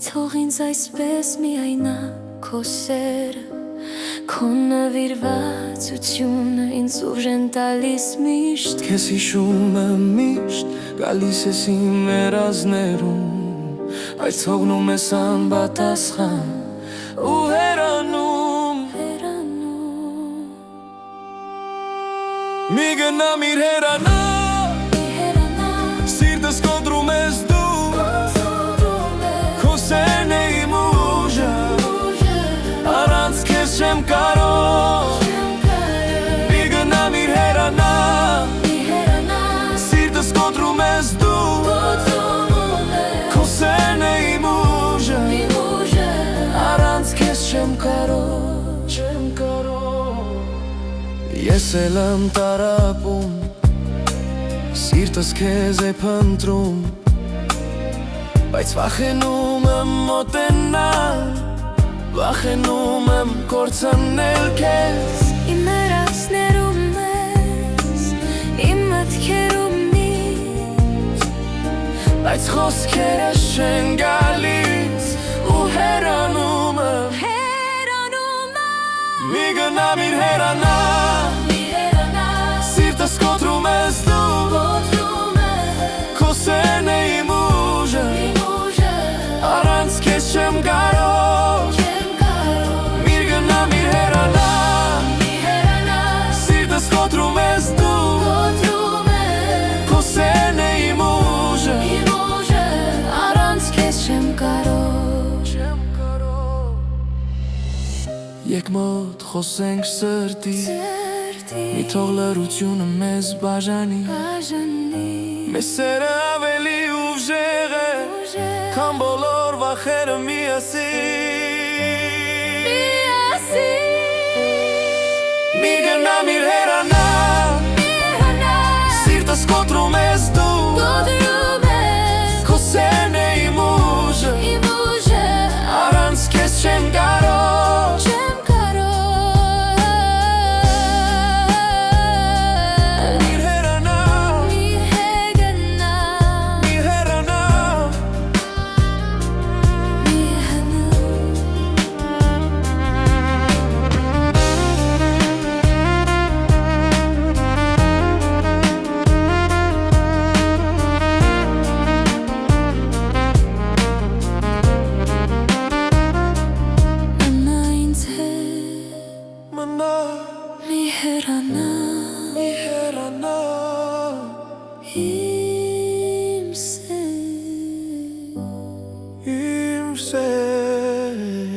Թող ինձ այսպես միայնա քո սերը, քո նվիրվածությունը ինձ ուժ են տալիս միշտ։ Քեզ հիշում եմ միշտ, գալիս ես իմ երազներում, բայց թողնում ես անպատասխան ու հեռանում։ Մի գնամ իր հեռանա, սիրտս կոտրում ես դու, քո սերն է իմ ուժը, առանց քեզ չեմ կարող։ Մի գնամ իր հեռանա, սիրտս կոտրում ես դու, քո սերն է իմ ուժը, առանց քեզ չեմ կարող։ Ես էլ եմ տարապում, սիրտս քեզ է փնտրում, բայց վախենում եմ մոտենալ, վախենում եմ կորցնել քեզ։ Իմ հեռացներում ես, իմ մտքերում միշտ, բայց խոսքերս չեն գալիս ու հեռանում եմ։ Մի գնամ իր հեռանա, սիրտս կոտրում ես դու, քո սերն է իմ ուժը, առանց քեզ չեմ կարող։ Մի գնամ իր հեռանա, սիրտս կոտրում ես դու, քո սերն է իմ ուժը, առանց քեզ չեմ կարող։ Եկ մոտ խոսենք սրտի, մի թող լռությունը մեզ բաժանի, մեզ սերը ավելի ուժեղ է, քան բոլոր վախերը միասին։ Մի գնամ իր հեռանա, սիրտս կոտրում ես դու, քո սերն է իմ ուժը, առանց քեզ չեմ կարող։ Մի հեռանա, իմ սեր, իմ սեր։